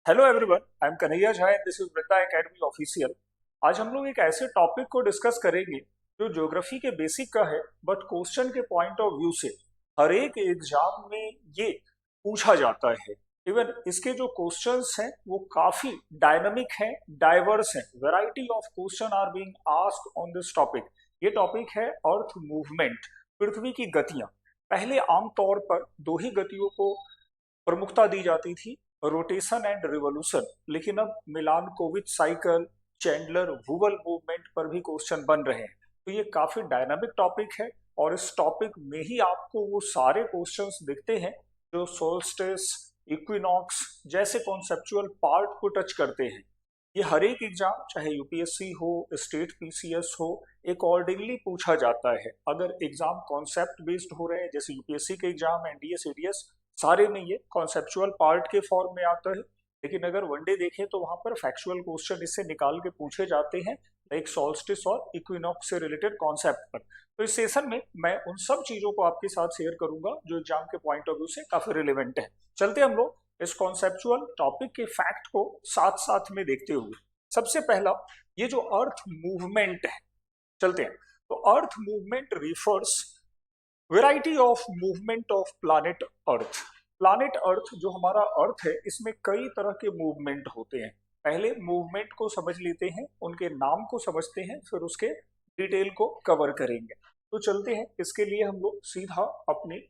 Hello everyone, I am Kanhaiya Jha and this is Vrinda academy official. आज हम लोग एक ऐसे टॉपिक को डिस्कस करेंगे जो ज्योग्राफी के बेसिक का है, बट क्वेश्चन के पॉइंट ऑफ व्यू से हर एक एग्जाम में ये पूछा जाता है। इवन इसके जो क्वेश्चंस हैं वो काफी डायनामिक हैं, डाइवर्स हैं। Variety of question are being asked on this topic. ये टॉपिक है अर्थ मूवमेंट, पृथ्वी की गतियां। पहले आमतौर पर दो ही गतियों को प्रमुखता दी जाती थी, रोटेशन एंड रिवोल्यूशन। लेकिन अब मिलानकोविच साइकिल, चैंडलर वुवल मूवमेंट पर भी क्वेश्चन बन रहे हैं। तो ये काफी डायनामिक टॉपिक है और इस टॉपिक में ही आपको वो सारे क्वेश्चंस दिखते हैं जो सोल्स्टिस, इक्विनॉक्स जैसे कॉन्सेप्चुअल पार्ट को टच करते हैं। ये हर एक एग्जाम, चाहे यूपीएससी हो, स्टेट पीसीएस हो, अकॉर्डिंगली पूछा जाता है। अगर एग्जाम कॉन्सेप्ट बेस्ड हो रहे हैं जैसे यूपीएससी के एग्जाम, एनडीए, सीडीएस, सारे में ये कॉन्सेप्चुअल पार्ट के फॉर्म में आता है। लेकिन अगर वनडे देखें तो वहां पर फैक्चुअल क्वेश्चन इससे निकाल के पूछे जाते हैं, लाइक सॉल्स्टिस और इक्विनॉक्स से रिलेटेड कॉन्सेप्ट पर। तो इस सेशन में मैं उन सब चीजों को आपके साथ शेयर करूंगा जो एग्जाम के पॉइंट ऑफ व्यू से काफी रिलेवेंट है। चलते हम लोग इस कॉन्सेप्चुअल टॉपिक के फैक्ट को साथ साथ में देखते हुए। सबसे पहला, ये जो अर्थ मूवमेंट है, चलते हैं। तो earth movement refers variety of movement of planet earth. Planet earth जो हमारा अर्थ है, इसमें कई तरह के मूवमेंट होते हैं। पहले मूवमेंट को समझ लेते हैं, उनके नाम को समझते हैं, फिर उसके डिटेल को कवर करेंगे। तो चलते हैं, इसके लिए हम लोग सीधा अपने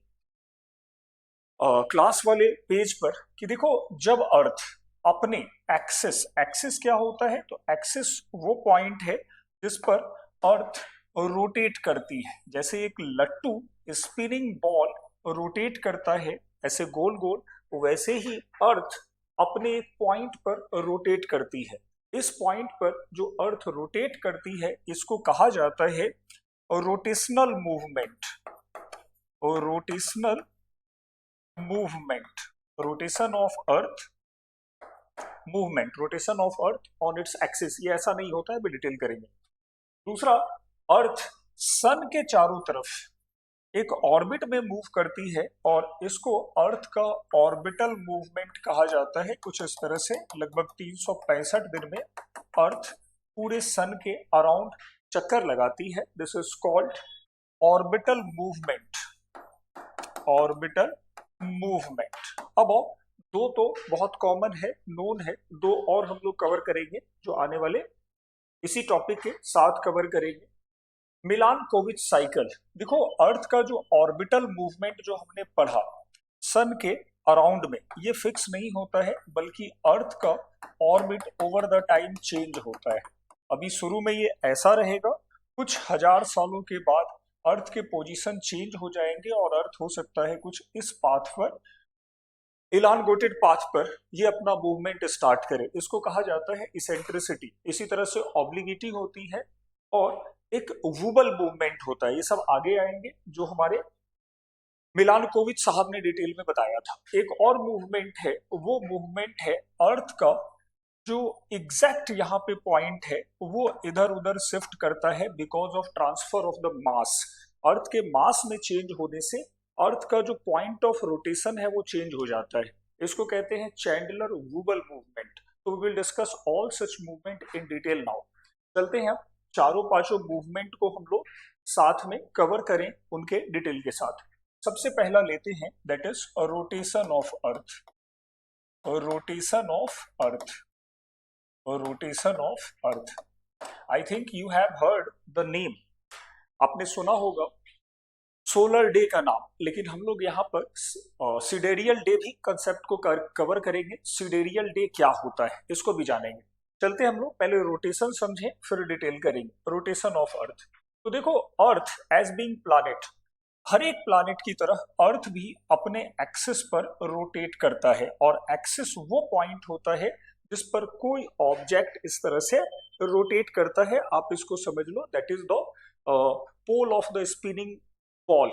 क्लास वाले पेज पर कि देखो, जब अर्थ अपने एक्सिस, एक्सिस क्या होता है, तो एक्सिस वो पॉइंट है जिस पर अर्थ रोटेट करती है। जैसे एक लट्टू स्पिनिंग बॉल रोटेट करता है ऐसे गोल गोल, वैसे ही अर्थ अपने एक पॉइंट पर रोटेट करती है। इस पॉइंट पर जो अर्थ रोटेट करती है इसको कहा जाता है रोटेशनल मूवमेंट। और rotational movement, rotation of earth, movement, rotation of earth on its axis. ये ऐसा नहीं होता है, भी डिटेल करेंगे। दूसरा, अर्थ सन के चारों तरफ एक ऑर्बिट में मूव करती है और इसको अर्थ का ऑर्बिटल मूवमेंट कहा जाता है। कुछ इस तरह से लगभग 365 दिन में अर्थ पूरे सन के अराउंड चक्कर लगाती है। This is called orbital movement, orbital movement. अब दो तो बहुत कॉमन है, नोन है, दो और हम लोग कवर करेंगे जो आने वाले इसी टॉपिक के साथ कवर करेंगे। मिलानकोविच साइकिल। देखो, अर्थ का जो ऑर्बिटल मूवमेंट जो हमने पढ़ा सन के अराउंड में, ये फिक्स नहीं होता है, बल्कि अर्थ का orbit over the time change होता है। अभी शुरू में ये ऐसा रहेगा, कुछ हजार सालों के बाद अर्थ के पोजीशन चेंज हो जाएंगे और अर्थ हो सकता है कुछ इस पाथ पर, इलानगोटेड पाथ पर ये अपना मूवमेंट स्टार्ट करे। इसको कहा जाता है इसेंट्रिसिटी। इसी तरह से ऑब्लिगिटी होती है और एक वुबल मूवमेंट होता है। ये सब आगे आएंगे जो हमारे मिलानकोविच साहब ने डिटेल में बताया था। एक और मूवमेंट है, वो मूवमेंट है अर्थ का जो एग्जैक्ट यहाँ पे पॉइंट है वो इधर उधर शिफ्ट करता है because of transfer of the mass. Earth के मास में चेंज होने से अर्थ का जो पॉइंट ऑफ रोटेशन है वो चेंज हो जाता है। इसको कहते हैं चैंडलर वुबल मूवमेंट। तो we will discuss all such movement in detail now. चलते हैं, चारों पांचों मूवमेंट को हम लोग साथ में कवर करें उनके डिटेल के साथ। सबसे पहला लेते हैं, that is rotation of earth, rotation of earth, rotation of earth. I think you have heard the name, आपने सुना होगा सोलर डे का नाम, लेकिन हम लोग यहाँ पर सिडेरियल डे भी कंसेप्ट को कवर करेंगे। सिडेरियल डे क्या होता है इसको भी जानेंगे। चलते हम लोग पहले रोटेशन समझें, फिर डिटेल करेंगे रोटेशन ऑफ अर्थ। तो देखो, अर्थ एज बीइंग प्लैनेट, हर एक प्लैनेट की तरह अर्थ भी अपने एक्सिस पर रोटेट करता है। और एक्सिस वो पॉइंट होता है जिस पर कोई ऑब्जेक्ट इस तरह से रोटेट करता है। आप इसको समझ लो, that is the pole of the spinning ball.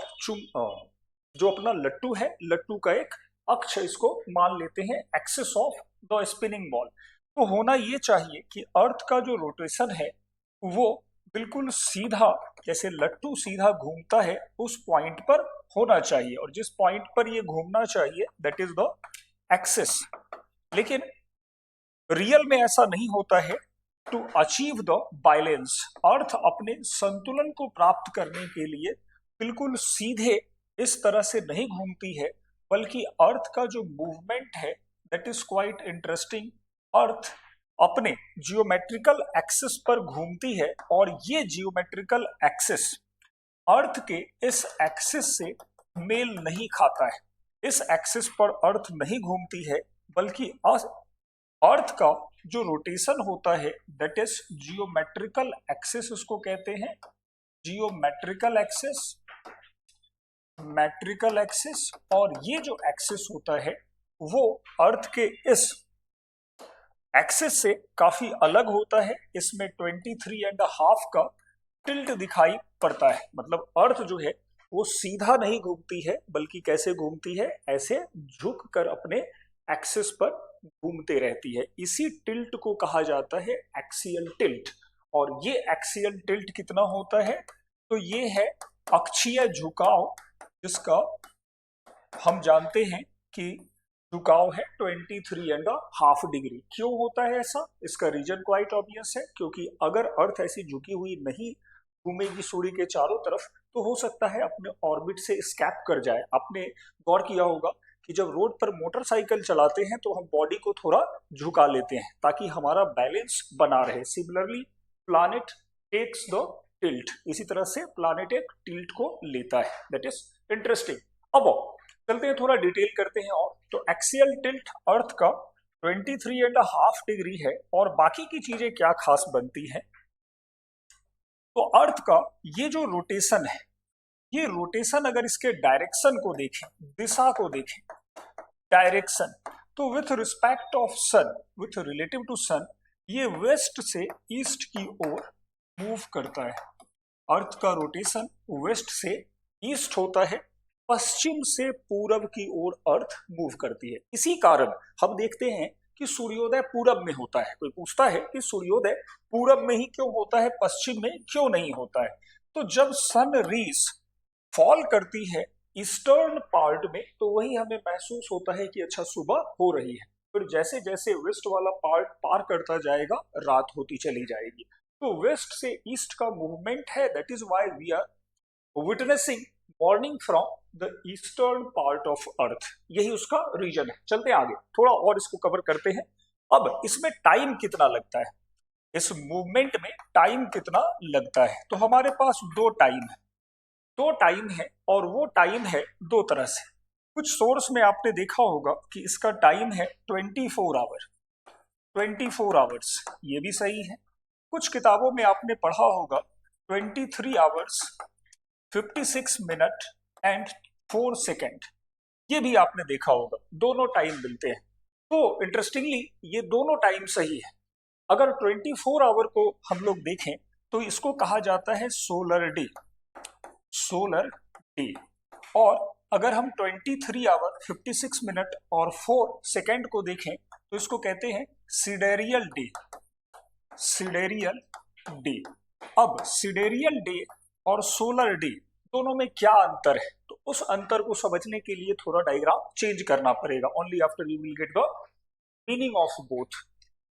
जो अपना लट्टू है, लट्टू का एक अक्ष, इसको मान लेते हैं axis of the spinning ball. तो होना ये चाहिए कि अर्थ का जो रोटेशन है वो बिल्कुल सीधा, जैसे लट्टू सीधा घूमता है उस पॉइंट पर होना चाहिए, और जिस पॉइंट पर ये घूमना चाहिए दैट इज द एक्सिस। लेकिन रियल में ऐसा नहीं होता है। टू अचीव द बैलेंस, अर्थ अपने संतुलन को प्राप्त करने के लिए बिल्कुल सीधे इस तरह से नहीं घूमती है, बल्कि अर्थ का जो मूवमेंट है दैट इज क्वाइट इंटरेस्टिंग। अर्थ अपने जियोमेट्रिकल एक्सिस पर घूमती है, और ये जियोमेट्रिकल एक्सिस अर्थ के इस एक्सिस से मेल नहीं खाता है। इस एक्सिस पर अर्थ नहीं घूमती है, बल्कि अर्थ का जो रोटेशन होता है दैट इज जियोमेट्रिकल एक्सिस, उसको कहते हैं जियोमेट्रिकल एक्सिस, मेट्रिकल एक्सिस। और ये जो एक्सिस होता है वो अर्थ के इस एक्सिस से काफी अलग होता है। इसमें 23.5 का टिल्ट दिखाई पड़ता है। मतलब अर्थ जो है वो सीधा नहीं घूमती है, बल्कि कैसे घूमती है, ऐसे झुक कर अपने एक्सिस पर घूमते रहती है। इसी टिल्ट को कहा जाता है एक्सियल टिल्ट। और ये एक्सियल टिल्ट कितना होता है, तो ये है अक्षीय झुकाव, जिसका हम जानते हैं कि झुकाव है 23.5 डिग्री। क्यों होता है ऐसा, इसका रीजन क्वाइट ऑब्वियस है, क्योंकि अगर अर्थ ऐसी झुकी हुई नहीं घूमेगी सूर्य के चारों तरफ, तो हो सकता है अपने ऑर्बिट से स्कैप कर जाए। आपने गौर किया होगा कि जब रोड पर मोटरसाइकिल चलाते हैं तो हम बॉडी को थोड़ा झुका लेते हैं ताकि हमारा बैलेंस बना रहे। Similarly planet takes the tilt, इसी तरह से प्लैनेट एक टिल्ट को लेता है। That is interesting. अब चलते हैं, थोड़ा डिटेल करते हैं। और तो एक्सियल टिल्ट अर्थ का 23.5 डिग्री है, और बाकी की चीजें क्या खास बनती हैं, तो अर्थ का ये जो रोटेशन है, ये रोटेशन अगर इसके डायरेक्शन को देखें, दिशा को देखें, डायरेक्शन, तो with respect of sun, with relative to sun, ये वेस्ट से ईस्ट की ओर मूव करता है। अर्थ का रोटेशन वेस्ट से ईस्ट होता है, पश्चिम से पूरब की ओर अर्थ मूव करती है। इसी कारण हम देखते हैं कि सूर्योदय पूरब में होता है। कोई पूछता है कि सूर्योदय पूरब में ही क्यों होता है, पश्चिम में क्यों नहीं होता है, तो जब सन रेज फॉल करती है ईस्टर्न पार्ट में, तो वही हमें महसूस होता है कि अच्छा सुबह हो रही है। फिर जैसे जैसे वेस्ट वाला पार्ट पार करता जाएगा, रात होती चली जाएगी। तो वेस्ट से ईस्ट का मूवमेंट है, that is why we are witnessing morning from the eastern part of earth. यही उसका रीजन है। चलते हैं आगे, थोड़ा और इसको कवर करते हैं। अब इसमें टाइम कितना लगता है, इस मूवमेंट में टाइम कितना लगता है, तो हमारे पास दो टाइम है। दो टाइम है, और वो टाइम है दो तरह से। कुछ सोर्स में आपने देखा होगा कि इसका टाइम है 24 आवर, 24 आवर्स, ये भी सही है। कुछ किताबों में आपने पढ़ा होगा 23 आवर्स 56 मिनट एंड 4 सेकेंड, ये भी आपने देखा होगा। दोनों टाइम मिलते हैं। तो इंटरेस्टिंगली ये दोनों टाइम सही है। अगर 24 आवर को हम लोग देखें तो इसको कहा जाता है सोलर डे, सोलर डे। और अगर हम 23 आवर 56 मिनट और 4 सेकेंड को देखें तो इसको कहते हैं सिडेरियल डे, सिडेरियल डे। अब सिडेरियल डे और सोलर डे दोनों में क्या अंतर है, तो उस अंतर को समझने के लिए थोड़ा डायग्राम चेंज करना पड़ेगा। Only after you will get the meaning of both.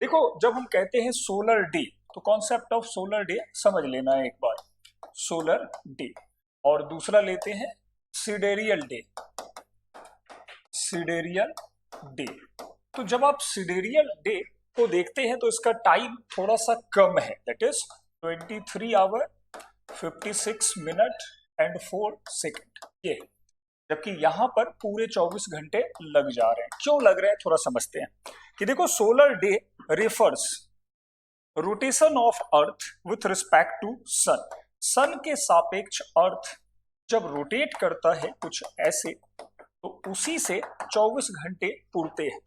देखो, जब हम कहते हैं सोलर डे, तो कॉन्सेप्ट ऑफ सोलर डे समझ लेना है एक बार। सोलर डे, और दूसरा लेते हैं सिडेरियल डे, सिडेरियल डे। तो जब आप सिडेरियल डे को देखते हैं तो इसका टाइम थोड़ा सा कम है, that is 23 hour 56 minute and 4 second, ये। जबकि यहां पर पूरे 24 घंटे लग जा रहे हैं। क्यों लग रहे हैं, थोड़ा समझते हैं। कि देखो, solar day refers rotation of earth with respect to sun. Sun के सापेक्ष अर्थ जब रोटेट करता है कुछ ऐसे, तो उसी से 24 घंटे पूरते हैं।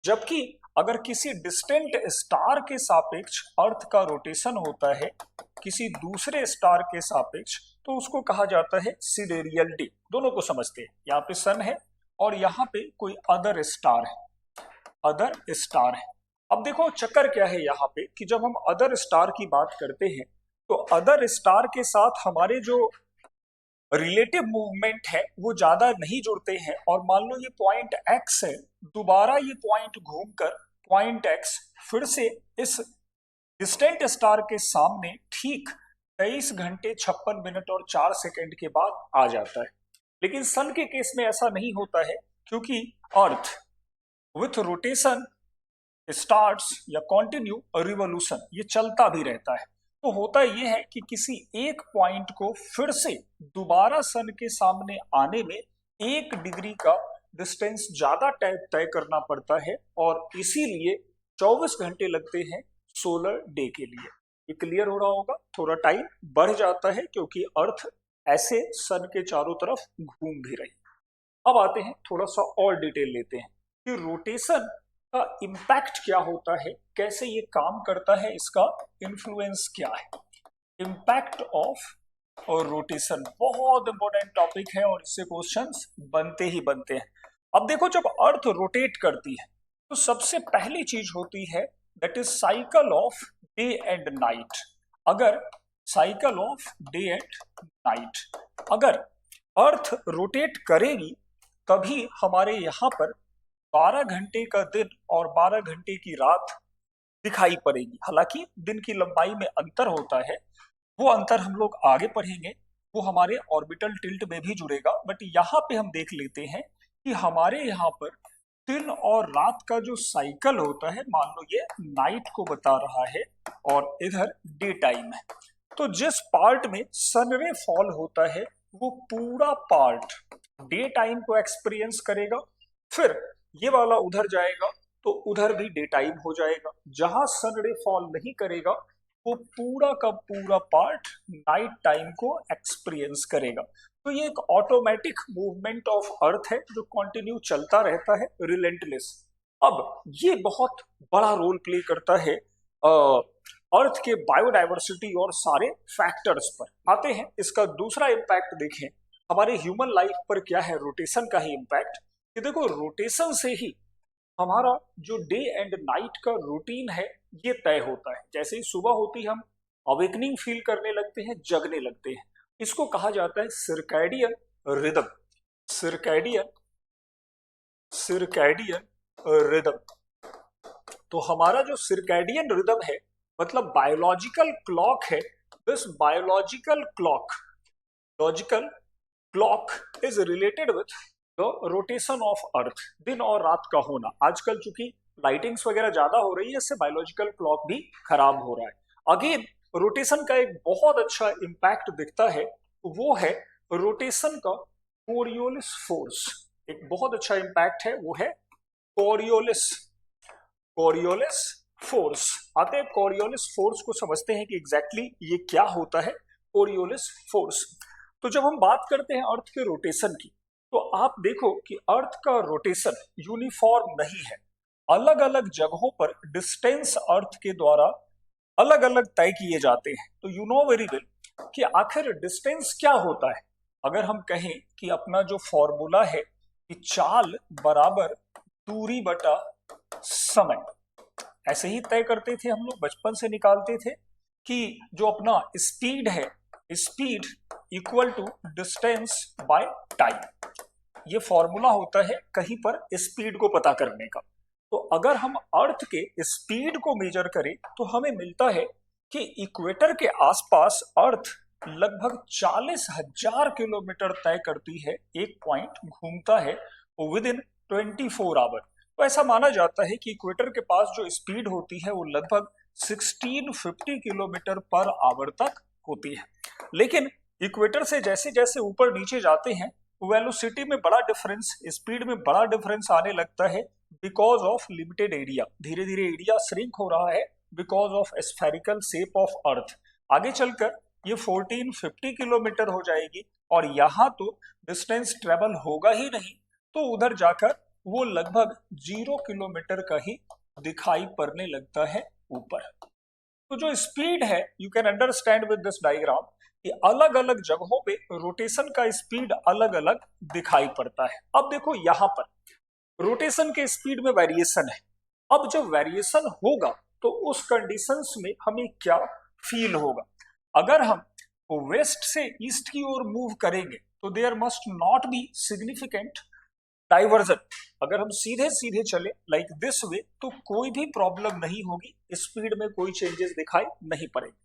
जबकि अगर किसी डिस्टेंट स्टार के सापेक्ष अर्थ का रोटेशन होता है किसी दूसरे स्टार के सापेक्ष, तो उसको कहा जाता है सिडेरियल डे। दोनों को समझते हैं। यहाँ पे सन है और यहाँ पे कोई अदर स्टार है, अदर स्टार है। अब देखो चक्कर क्या है यहाँ पे, कि जब हम अदर स्टार की बात करते हैं तो अदर स्टार के साथ हमारे जो रिलेटिव मूवमेंट है वो ज्यादा नहीं जुड़ते हैं। और मान लो ये पॉइंट एक्स है, दोबारा ये पॉइंट घूमकर पॉइंट एक्स फिर से इस डिस्टेंट स्टार के सामने ठीक 23 घंटे 56 मिनट और 4 सेकंड के बाद आ जाता है। लेकिन सन के केस में ऐसा नहीं होता है, क्योंकि अर्थ विथ रोटेशन स्टार्ट्स या कॉन्टिन्यू रिवोल्यूशन, ये चलता भी रहता है। तो होता यह है कि किसी एक पॉइंट को फिर से दोबारा सन के सामने आने में 1 डिग्री का डिस्टेंस ज्यादा तय करना पड़ता है, और इसीलिए 24 घंटे लगते हैं सोलर डे के लिए। ये क्लियर हो रहा होगा, थोड़ा टाइम बढ़ जाता है क्योंकि अर्थ ऐसे सन के चारों तरफ घूम भी रही। अब आते हैं, थोड़ा सा और डिटेल लेते हैं कि रोटेशन का इम्पैक्ट क्या होता है, कैसे ये काम करता है, इसका इन्फ्लुएंस क्या है। इम्पैक्ट ऑफ और रोटेशन बहुत इंपॉर्टेंट टॉपिक है और इससे क्वेश्चंस बनते ही बनते हैं। अब देखो, जब अर्थ रोटेट करती है तो सबसे पहली चीज होती है that is cycle of day and night. अगर cycle of day and night, अगर अर्थ रोटेट करेगी तभी हमारे यहाँ पर 12 घंटे का दिन और 12 घंटे की रात दिखाई पड़ेगी। हालांकि दिन की लंबाई में अंतर होता है, वो अंतर हम लोग आगे पढ़ेंगे, वो हमारे ऑर्बिटल टिल्ट में भी जुड़ेगा। बट यहाँ पे हम देख लेते हैं कि हमारे यहाँ पर दिन और रात का जो साइकिल होता है, मान लो ये नाइट को बता रहा है और इधर डे टाइम है, तो जिस पार्ट में सनरे फॉल होता है वो पूरा पार्ट डे टाइम को एक्सपीरियंस करेगा। फिर ये वाला उधर जाएगा तो उधर भी डे टाइम हो जाएगा। जहां सन रे फॉल नहीं करेगा वो पूरा का पूरा पार्ट नाइट टाइम को एक्सपीरियंस करेगा। तो ये एक ऑटोमेटिक मूवमेंट ऑफ अर्थ है जो कंटिन्यू चलता रहता है, रिलेंटलेस। अब ये बहुत बड़ा रोल प्ले करता है अर्थ के बायोडाइवर्सिटी और सारे फैक्टर्स पर। आते हैं, इसका दूसरा इम्पैक्ट देखें हमारे ह्यूमन लाइफ पर क्या है, रोटेशन का ही इम्पैक्ट। कि देखो, रोटेशन से ही हमारा जो डे एंड नाइट का रूटीन है ये तय होता है। जैसे ही सुबह होती हम अवेकनिंग फील करने लगते हैं, जगने लगते हैं, इसको कहा जाता है circadian rhythm. Circadian circadian rhythm. तो हमारा जो सिरकैडियन रिदम है, मतलब बायोलॉजिकल क्लॉक है, this biological clock is related with rotation of अर्थ, दिन और रात का होना। आजकल चूंकि लाइटिंग्स वगैरह ज्यादा हो रही है, इससे बायोलॉजिकल क्लॉक भी खराब हो रहा है। अगेन रोटेशन का एक बहुत अच्छा इंपैक्ट दिखता है, वो है रोटेशन का कोरियोलिस फोर्स। एक बहुत अच्छा इंपैक्ट है, वो है कोरियोलिस फोर्स। आते हैं कोरियोलिस फोर्स को समझते हैं कि एग्जैक्टली ये क्या होता है कोरियोलिस फोर्स। तो जब हम बात करते हैं अर्थ के रोटेशन की, तो आप देखो कि अर्थ का रोटेशन यूनिफॉर्म नहीं है। अलग अलग जगहों पर डिस्टेंस अर्थ के द्वारा अलग अलग तय किए जाते हैं। तो यू नो वेरी वेल कि आखिर डिस्टेंस क्या होता है। अगर हम कहें कि अपना जो फॉर्मूला है कि चाल बराबर दूरी बटा समय, ऐसे ही तय करते थे हम लोग, बचपन से निकालते थे कि जो अपना स्पीड है, speed equal to distance by time. ये फॉर्मूला होता है कहीं पर स्पीड को पता करने का। तो अगर हम अर्थ के स्पीड को मेजर करें तो हमें मिलता है कि इक्वेटर के आसपास अर्थ लगभग 40,000 किलोमीटर तय करती है, एक पॉइंट घूमता है विद इन 24 आवर। तो ऐसा माना जाता है कि इक्वेटर के पास जो स्पीड होती है वो लगभग 1650 किलोमीटर पर आवर तक होती है। लेकिन इक्वेटर से जैसे जैसे ऊपर नीचे जाते हैं, वेलोसिटी में बड़ा डिफरेंस, स्पीड में बड़ा डिफरेंस आने लगता है बिकॉज ऑफ लिमिटेड एरिया। धीरे धीरे एरिया श्रिंक हो रहा है because of spherical shape of earth. आगे चलकर ये 1450 किलोमीटर हो जाएगी और यहाँ तो डिस्टेंस ट्रेवल होगा ही नहीं, तो उधर जाकर वो लगभग 0 किलोमीटर का ही दिखाई पड़ने लगता है ऊपर। तो जो स्पीड है, you can understand with this diagram कि अलग अलग जगहों पे रोटेशन का स्पीड अलग अलग दिखाई पड़ता है। अब देखो यहाँ पर रोटेशन के स्पीड में वेरिएशन है। अब जब वेरिएशन होगा तो उस कंडीशंस में हमें क्या फील होगा। अगर हम वेस्ट से ईस्ट की ओर मूव करेंगे तो there must not be significant diversion, अगर हम सीधे सीधे चले लाइक दिस वे तो कोई भी प्रॉब्लम नहीं होगी, स्पीड में कोई चेंजेस दिखाई नहीं पड़ेंगे।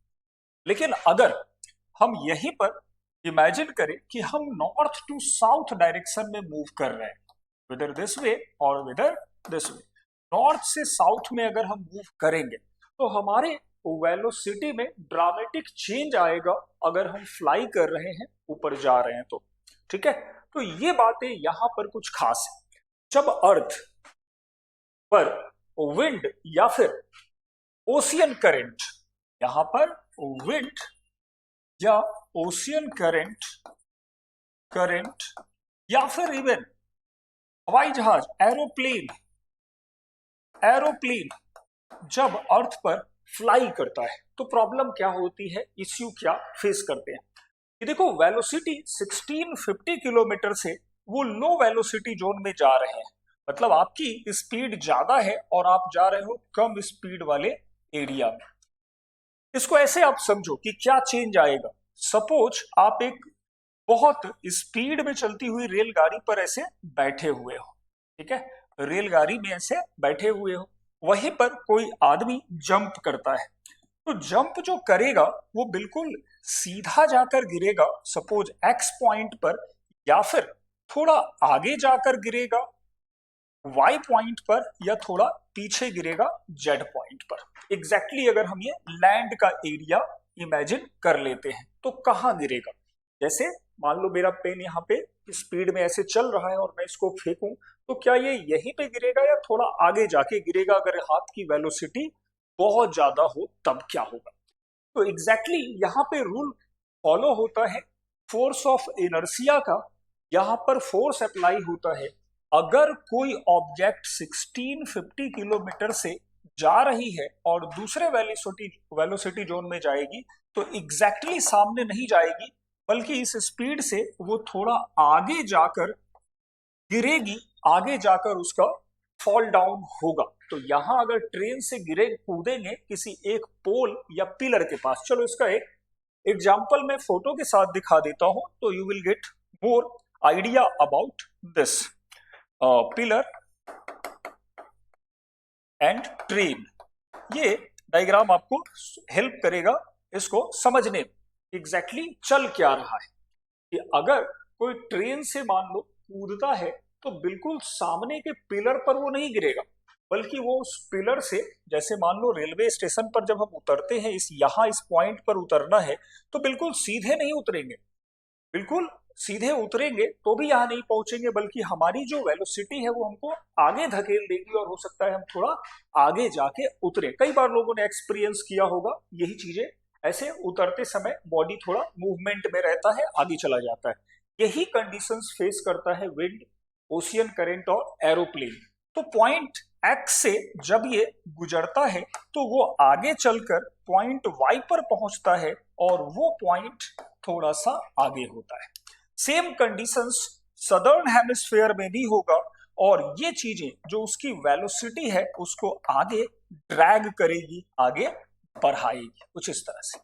लेकिन अगर हम यहीं पर इमेजिन करें कि हम नॉर्थ टू साउथ डायरेक्शन में मूव कर रहे हैं, विदर दिस वे और विदर दिस वे, नॉर्थ से साउथ में अगर हम मूव करेंगे तो हमारे वेलोसिटी में ड्रामेटिक चेंज आएगा अगर हम फ्लाई कर रहे हैं, ऊपर जा रहे हैं तो। ठीक है, तो ये बातें यहां पर कुछ खास है। जब अर्थ पर विंड या फिर ओशियन करंट, यहां पर विंड या ओशियन करंट या फिर इवन हवाई जहाज, एरोप्लेन जब अर्थ पर फ्लाई करता है तो प्रॉब्लम क्या होती है, इश्यू क्या फेस करते हैं। ये देखो, वेलोसिटी 1650 किलोमीटर से वो लो वेलोसिटी जोन में जा रहे हैं, मतलब आपकी स्पीड ज्यादा है और आप जा रहे हो कम स्पीड वाले एरिया में। इसको ऐसे आप समझो कि क्या चेंज आएगा। सपोज आप एक बहुत स्पीड में चलती हुई रेलगाड़ी पर ऐसे बैठे हुए हो, ठीक है, रेलगाड़ी में ऐसे बैठे हुए हो, वहीं पर कोई आदमी जंप करता है, तो जंप जो करेगा वो बिल्कुल सीधा जाकर गिरेगा सपोज एक्स पॉइंट पर, या फिर थोड़ा आगे जाकर गिरेगा वाई पॉइंट पर, या थोड़ा पीछे गिरेगा जेड पॉइंट पर। एग्जैक्टली अगर हम ये लैंड का एरिया इमेजिन कर लेते हैं तो कहाँ गिरेगा। जैसे मान लो मेरा पेन यहाँ पे स्पीड में ऐसे चल रहा है और मैं इसको फेंकूं, तो क्या ये यहीं पे गिरेगा या थोड़ा आगे जाके गिरेगा। अगर हाथ की वेलोसिटी बहुत ज्यादा हो तब क्या होगा। तो एग्जैक्टली यहाँ पे रूल फॉलो होता है फोर्स ऑफ इनर्शिया का। यहाँ पर फोर्स अप्लाई होता है अगर कोई ऑब्जेक्ट 1650 किलोमीटर से जा रही है और दूसरे वेलोसिटी जोन में जाएगी तो एग्जैक्टली सामने नहीं जाएगी, बल्कि इस स्पीड से वो थोड़ा आगे जाकर गिरेगी, आगे जाकर उसका फॉल डाउन होगा। तो यहां अगर ट्रेन से गिरे कूदेंगे किसी एक पोल या पिलर के पास, चलो इसका एक एग्जाम्पल मैं फोटो के साथ दिखा देता हूं तो you will get more idea about this pillar and train. ये डायग्राम आपको हेल्प करेगा इसको समझने में एग्जैक्टली चल क्या रहा है। कि अगर कोई ट्रेन से मान लो कूदता है तो बिल्कुल सामने के पिलर पर वो नहीं गिरेगा, बल्कि वो उस पिलर से, जैसे मान लो रेलवे स्टेशन पर जब हम उतरते हैं, इस पॉइंट पर उतरना है तो बिल्कुल सीधे नहीं उतरेंगे, बिल्कुल सीधे उतरेंगे तो भी यहाँ नहीं पहुंचेंगे, बल्कि हमारी जो वेलोसिटी है वो हमको आगे धकेल देगी और हो सकता है हम थोड़ा आगे जाके उतरे। कई बार लोगों ने एक्सपीरियंस किया होगा यही चीजें, ऐसे उतरते समय बॉडी थोड़ा मूवमेंट में रहता है, आगे चला जाता है। यही कंडीशंस फेस करता है विंड, ओशियन करंट और एरोप्लेन। तो पॉइंट एक्स से जब ये गुजरता है तो वो आगे चलकर पॉइंट वाई पर पहुंचता है और वो पॉइंट थोड़ा सा आगे होता है। सेम कंडीशंस सदर्न हेमिस्फीयर में भी होगा और ये चीजें जो उसकी वेलोसिटी है उसको आगे ड्रैग करेगी, आगे बढ़ाएगी, कुछ इस तरह से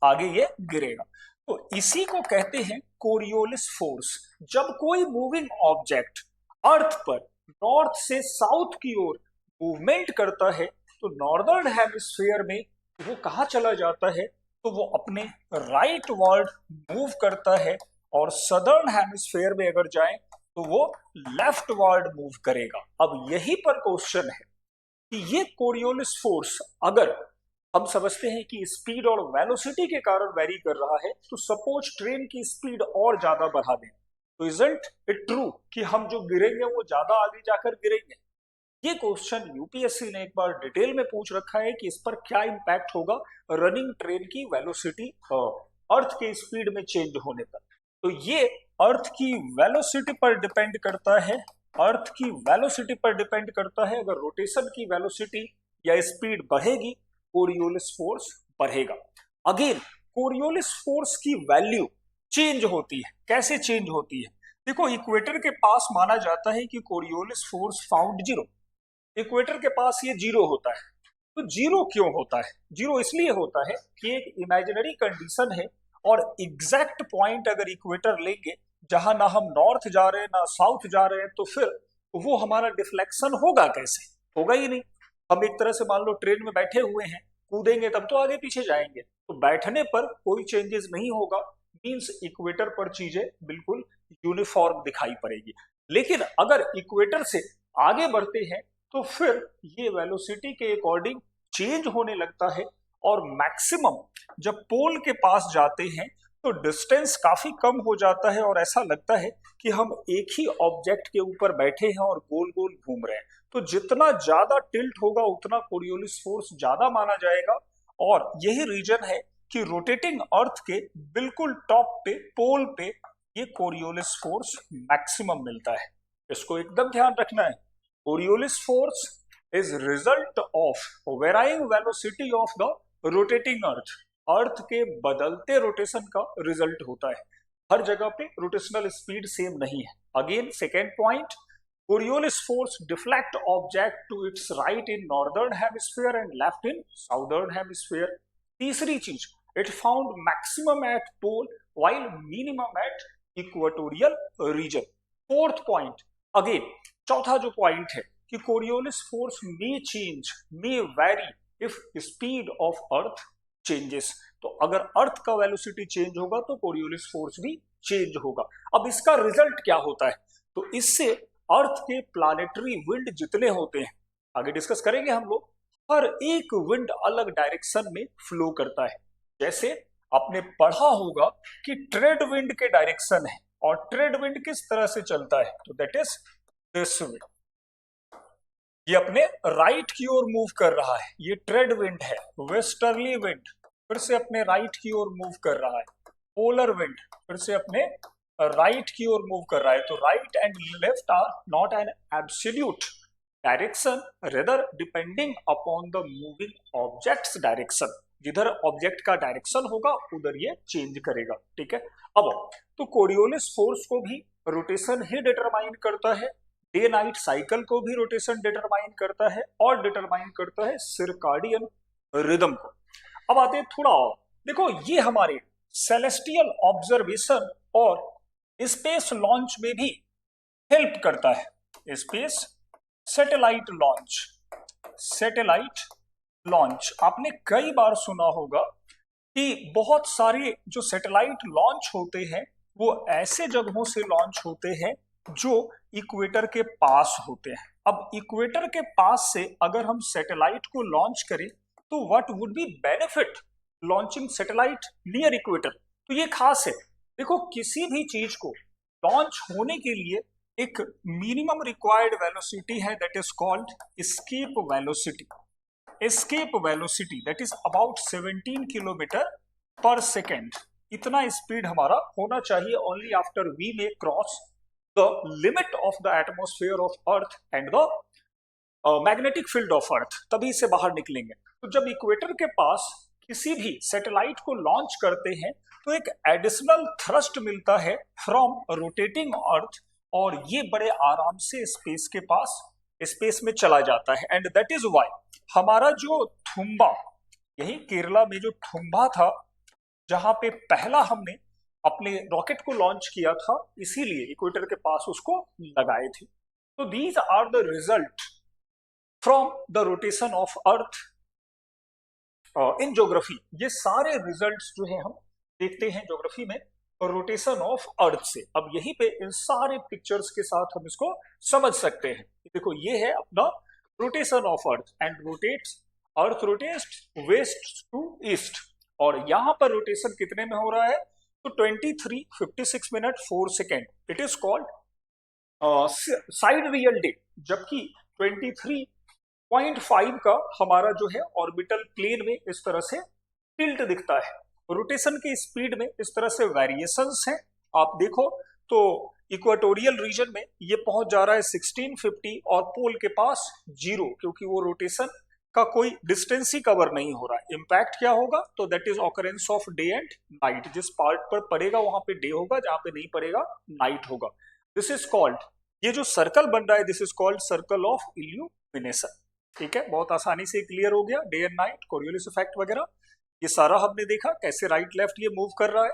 आगे ये गिरेगा। तो इसी को कहते हैं कोरियोलिस फोर्स। जब कोई मूविंग ऑब्जेक्ट अर्थ पर नॉर्थ से साउथ की ओर मूवमेंट करता है तो नॉर्दर्न हेमिस्फीयर में वो कहाँ चला जाता है, तो वो अपने राइट वर्ड मूव करता है, और सदर्न हेमिस्फीयर में अगर जाए तो वो लेफ्ट वर्ड मूव करेगा। अब यही पर क्वेश्चन है कि ये कोरियोलिस फोर्स अगर हम समझते हैं कि स्पीड और वेलोसिटी के कारण वेरी कर रहा है, तो सपोज ट्रेन की स्पीड और ज्यादा बढ़ा दें तो इजंट इट ट्रू कि हम जो गिरेंगे वो ज्यादा आगे जाकर गिरेंगे। ये क्वेश्चन यूपीएससी ने एक बार डिटेल में पूछ रखा है कि इस पर क्या इंपैक्ट होगा रनिंग ट्रेन की वेलोसिटी अर्थ के स्पीड में चेंज होने पर। तो ये अर्थ की वेलोसिटी पर डिपेंड करता है, अर्थ की वेलोसिटी पर डिपेंड करता है। अगर रोटेशन की वेलोसिटी या स्पीड बढ़ेगी कोरियोलिस फोर्स बढ़ेगा। अगेन कोरियोलिस फोर्स की वैल्यू चेंज होती है। कैसे चेंज होती है, देखो इक्वेटर के पास माना जाता है कि Coriolis force found zero, equator के पास ये जीरो होता है। तो जीरो क्यों होता है, जीरो इसलिए होता है कि एक इमेजिनरी कंडीशन है और एग्जैक्ट पॉइंट अगर इक्वेटर लेंगे जहां ना हम नॉर्थ जा रहे हैं ना साउथ जा रहे हैं, तो फिर वो हमारा डिफ्लेक्शन होगा कैसे? होगा ही नहीं। हम एक तरह से मान लो ट्रेन में बैठे हुए हैं, कूदेंगे तब तो आगे पीछे जाएंगे, तो बैठने पर कोई चेंजेस नहीं होगा, मींस इक्वेटर पर चीजें बिल्कुल यूनिफॉर्म दिखाई पड़ेगी। लेकिन अगर इक्वेटर से आगे बढ़ते हैं तो फिर ये वेलोसिटी के अकॉर्डिंग चेंज होने लगता है, और मैक्सिमम जब पोल के पास जाते हैं तो डिस्टेंस काफी कम हो जाता है और ऐसा लगता है कि हम एक ही ऑब्जेक्ट के ऊपर बैठे हैं और गोल गोल घूम रहे हैं। तो जितना ज्यादा टिल्ट होगा उतना कोरियोलिस फोर्स ज्यादा माना जाएगा, और यही रीजन है कि रोटेटिंग अर्थ के बिल्कुल टॉप पे, पोल पे, ये कोरियोलिस फोर्स मैक्सिमम मिलता है। इसको एकदम ध्यान रखना है। Coriolis force is result of varying velocity of the rotating earth. Earth के बदलते रोटेशन का रिजल्ट होता है। हर जगह पे रोटेशनल स्पीड सेम नहीं है। Again second point, Coriolis force deflect object to its right in northern hemisphere and left in southern hemisphere. तीसरी चीज, it found maximum at pole while minimum at equatorial region. Fourth point, again चौथा जो point है कि Coriolis force may change, may vary if speed of earth changes. तो अगर अर्थ का velocity change होगा तो कोरियोलिस फोर्स भी चेंज होगा। अब इसका रिजल्ट क्या होता है? तो इससे अर्थ के प्लानेटरी विंड जितने होते हैं, आगे डिस्कस करेंगे हम लोग, हर एक विंड अलग डायरेक्शन में फ्लो करता है। जैसे आपने पढ़ा होगा कि ट्रेड विंड के डायरेक्शन है, और ट्रेड विंड किस तरह से चलता है? तो दैट इज दिस विंड। ये अपने राइट की ओर मूव कर रहा है, ये ट्रेड विंड है। वेस्टर्ली विंड फिर से अपने राइट की ओर मूव कर रहा है। पोलर विंड फिर से अपने राइट की ओर मूव कर रहा है। तो right and left are not an absolute direction, rather depending upon the moving objects direction. जिधर ऑब्जेक्ट का डायरेक्शन होगा उधर ये चेंज करेगा। ठीक है। अब तो कोरियोलिस फोर्स को भी रोटेशन ही डिटरमाइन करता है, डे नाइट साइकिल को भी रोटेशन डिटरमाइन करता है, और डिटरमाइन करता है सिरकाडियन रिदम को। अब आते हैं थोड़ा और, देखो ये हमारे सेलेस्टियल ऑब्जर्वेशन और स्पेस लॉन्च में भी हेल्प करता है। Space satellite launch, satellite launch आपने कई बार सुना होगा कि बहुत सारे जो सैटेलाइट लॉन्च होते हैं वो ऐसे जगहों से लॉन्च होते हैं जो इक्वेटर के पास होते हैं। अब इक्वेटर के पास से अगर हम सैटेलाइट को लॉन्च करें तो what would be benefit launching satellite near equator? तो ये खास है। देखो किसी भी चीज को लॉन्च होने के लिए एक मिनिमम रिक्वायर्ड वेलोसिटी है, that is called escape velocity. Escape velocity that is about 17 kilometre per second. इतना स्पीड हमारा होना चाहिए only after we may cross the limit of the atmosphere of earth and the magnetic field of earth, तभी से बाहर निकलेंगे। तो जब इक्वेटर के पास किसी भी सैटेलाइट को लॉन्च करते हैं तो एक एडिशनल थ्रस्ट मिलता है फ्रॉम रोटेटिंग अर्थ, और ये बड़े आराम से स्पेस के पास, स्पेस में चला जाता है। एंड दैट इज व्हाई हमारा जो थुम्बा, यही केरला में जो थुम्बा था जहां पे पहला हमने अपने रॉकेट को लॉन्च किया था, इसीलिए इक्वेटर के पास उसको लगाए थे। तो these are the result from the rotation of earth in geography. ये सारे रिजल्ट्स जो है हम देखते हैं ज्योग्राफी में रोटेशन ऑफ अर्थ से। अब यहीं पे इन सारे पिक्चर्स के साथ हम इसको समझ सकते हैं। देखो ये है अपना rotation of earth, and rotates, earth rotates west to east, और यहां पर रोटेशन कितने में हो रहा है? तो 23:56 minute 4 second. It is called side real day, जबकि 23.5 का हमारा जो है ऑर्बिटल प्लेन में इस तरह से टिल्ट दिखता है। रोटेशन की स्पीड में इस तरह से वेरिएशंस हैं। आप देखो तो इक्वेटोरियल रीजन में ये पहुंच जा रहा है 1650 और पोल के पास 0, क्योंकि वो रोटेशन का कोई डिस्टेंस ही कवर नहीं हो रहा है। इम्पैक्ट क्या होगा? तो that is occurrence of day and night. जिस पार्ट पर पड़ेगा वहां पे डे होगा, जहां पे नहीं पड़ेगा नाइट होगा। दिस इज कॉल्ड, ये जो सर्कल बन रहा है this is called circle of illumination. ठीक है, बहुत आसानी से क्लियर हो गया। Day and night, Coriolis effect वगैरह ये सारा हमने देखा कैसे राइट लेफ्ट ये मूव कर रहा है।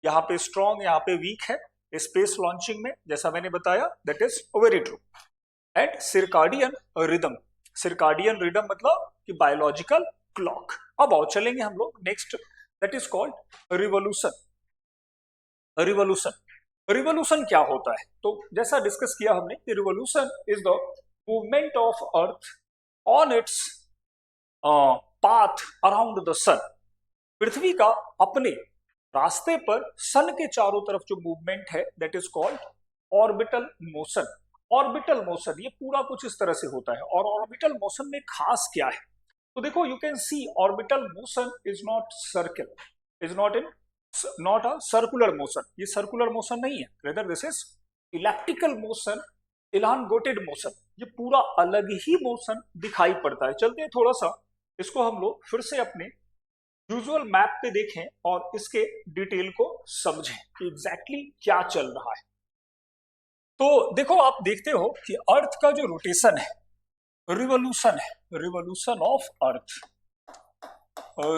यहाँ पे स्ट्रॉन्ग, यहाँ पे वीक है। स्पेस लॉन्चिंग में जैसा मैंने बताया, that is very true. And circadian rhythm. Circadian rhythm मतलब कि बायोलॉजिकल क्लॉक। अब आओ चलेंगे हम लोग next, that is called revolution. Revolution, revolution क्या होता है? तो जैसा डिस्कस किया हमने कि revolution is the movement of earth on its path around the sun. पृथ्वी का अपने रास्ते पर सन के चारों तरफ जो मूवमेंट है that is called orbital motion. Orbital motion ये पूरा कुछ इस तरह से होता है। और ऑर्बिटल मोशन में खास क्या है? तो देखो you can see orbital motion is not circle, is not a circular motion. ये सर्कुलर मोशन नहीं है, rather this is electrical motion, elongated motion. ये पूरा अलग ही मोशन दिखाई पड़ता है। चलते हैं थोड़ा सा इसको हम लोग फिर से अपने यूजुअल मैप पे देखें और इसके डिटेल को समझें कि एग्जैक्टली क्या चल रहा है। तो देखो आप देखते हो कि अर्थ का जो रोटेशन है, रिवोल्यूशन है, revolution of earth,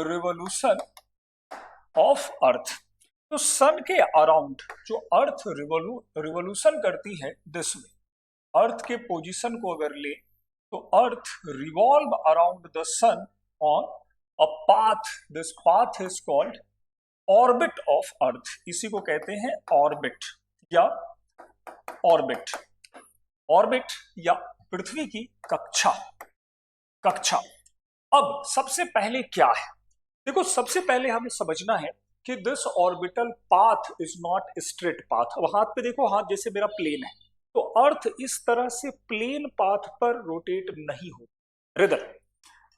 revolution of earth. तो सन के अराउंड जो अर्थ रिवोल्यूशन करती है दिस में, अर्थ के पोजीशन को अगर ले तो earth revolve around the sun on a path, this path is called orbit of earth. इसी को कहते हैं ऑर्बिट या ऑर्बिट, ऑर्बिट या पृथ्वी की कक्षा, कक्षा। अब सबसे पहले क्या है? देखो सबसे पहले हमें समझना है कि this orbital path is not straight path. अब हाथ पे देखो, हाथ जैसे मेरा प्लेन है, तो अर्थ इस तरह से प्लेन पाथ पर रोटेट नहीं हो। रेदर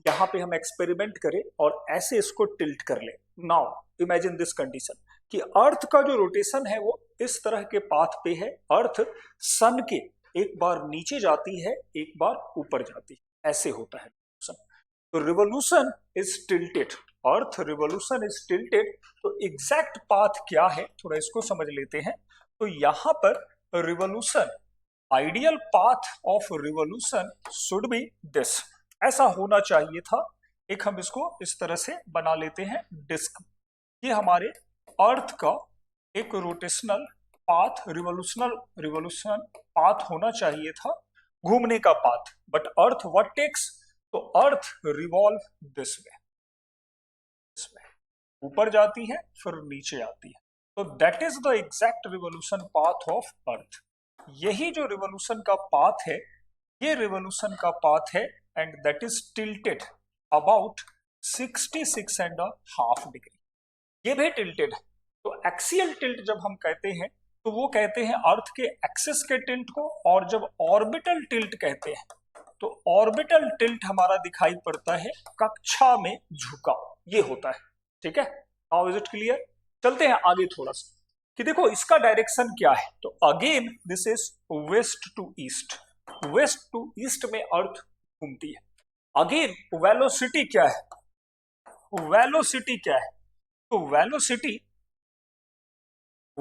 यहां पे हम एक्सपेरिमेंट करें और ऐसे इसको टिल्ट कर ले। नाउ इमेजिन दिस कंडीशन कि अर्थ का जो रोटेशन है वो इस तरह के पाथ पे है। अर्थ सन के एक बार नीचे जाती है, एक बार ऊपर जाती है, ऐसे होता है। तो revolution is tilted, earth revolution is tilted. तो एग्जैक्ट पाथ क्या है थोड़ा इसको समझ लेते हैं। तो यहां per revolution, ideal path of revolution should be this, ऐसा होना चाहिए था। एक हम इसको इस तरह से बना लेते हैं डिस्क। ये हमारे अर्थ का एक रोटेशनल पाथ, रिवोल्यूशन पाथ होना चाहिए था, घूमने का पाथ। But earth what takes? तो अर्थ रिवॉल्व दिस वे, ऊपर जाती है फिर नीचे आती है। तो that is the exact revolution path of earth. यही जो रिवोल्यूशन का पाथ है, ये रिवोल्यूशन का पाथ है and that is tilted about 66.5 degree. ये भी टिल्टेड है। तो एक्सियल टिल्ट जब हम कहते हैं तो वो कहते हैं अर्थ के एक्सिस के टिल्ट को, और जब ऑर्बिटल टिल्ट कहते हैं तो ऑर्बिटल टिल्ट हमारा दिखाई पड़ता है कक्षा में झुकाव, ये होता है। ठीक है, हाउ इज इट क्लियर? चलते हैं आगे थोड़ा सा कि देखो इसका डायरेक्शन क्या है। तो again this is west to east, west to east में अर्थ घूमती है। अगेन वेलोसिटी क्या है? वेलोसिटी क्या है? तो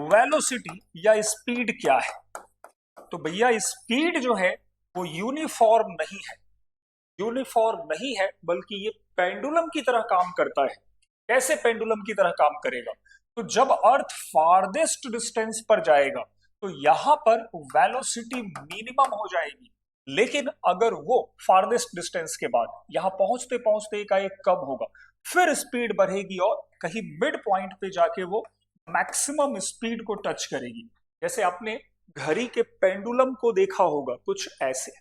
वेलोसिटी या स्पीड क्या है? तो भैया स्पीड जो है वो यूनिफॉर्म नहीं है, यूनिफॉर्म नहीं है, बल्कि ये पेंडुलम की तरह काम करता है। कैसे पेंडुलम की तरह काम करेगा? तो जब अर्थ फारदेस्ट डिस्टेंस पर जाएगा तो यहां पर वेलोसिटी मिनिमम हो जाएगी, लेकिन अगर वो फारदेस्ट डिस्टेंस के बाद यहां पहुंचते पहुंचते एकाएक कम होगा, फिर स्पीड बढ़ेगी और कहीं मिड पॉइंट पे जाके वो मैक्सिमम स्पीड को टच करेगी। जैसे आपने घड़ी के पेंडुलम को देखा होगा कुछ ऐसे।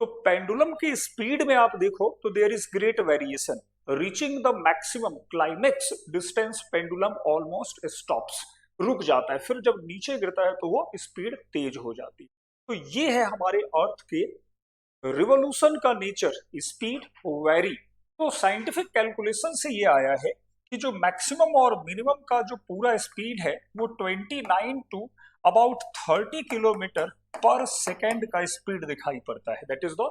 तो पेंडुलम की स्पीड में आप देखो तो there is great variation, reaching the maximum climax distance pendulum almost stops, रुक जाता है। फिर जब नीचे गिरता है तो वो स्पीड तेज हो जाती है। तो ये है हमारे अर्थ के रिवोल्यूशन का नेचर, स्पीड वेरी। तो साइंटिफिक कैलकुलेशन से ये आया है कि जो मैक्सिमम और मिनिमम का जो पूरा स्पीड है वो 29 to about 30 kilometre per second का स्पीड दिखाई पड़ता है। That is the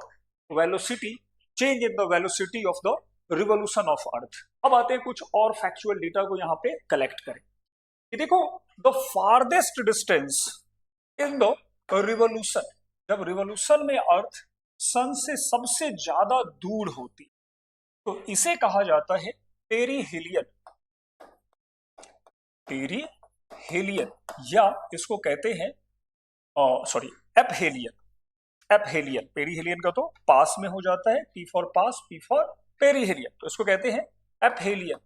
velocity, change in the velocity of the revolution of अर्थ। अब आते हैं कुछ और फैक्चुअल डेटा को यहाँ पे कलेक्ट करें। ये देखो the farthest distance in the revolution, जब रिवोल्यूशन में अर्थ सन से सबसे ज्यादा दूर होती तो इसे कहा जाता है पेरीहेलियन, पेरीहेलियन, या इसको कहते हैं एपहेलियन, एपहेलियन। पेरीहेलियन का तो पास में हो जाता है, P for pass, P for perihelion, तो इसको कहते हैं एपहेलियन।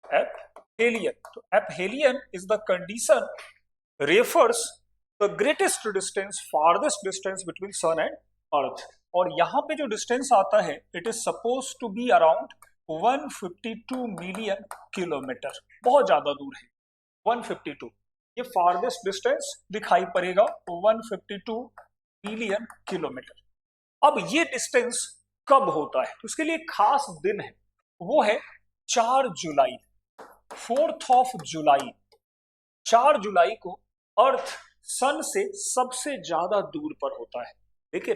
एपहेलियन, तो aphelion is the condition refers the greatest distance, farthest distance between sun and earth. और यहाँ पे जो डिस्टेंस आता है it is suppose to be around 152 million kilometre, बहुत ज्यादा दूर है 152। ये फारदेस्ट डिस्टेंस दिखाई पड़ेगा 152 मिलियन किलोमीटर। अब ये डिस्टेंस कब होता है, तो उसके लिए खास दिन है, वो है 4 जुलाई, 4th ऑफ जुलाई। 4 जुलाई को अर्थ सन से सबसे ज्यादा दूर पर होता है। लेकिन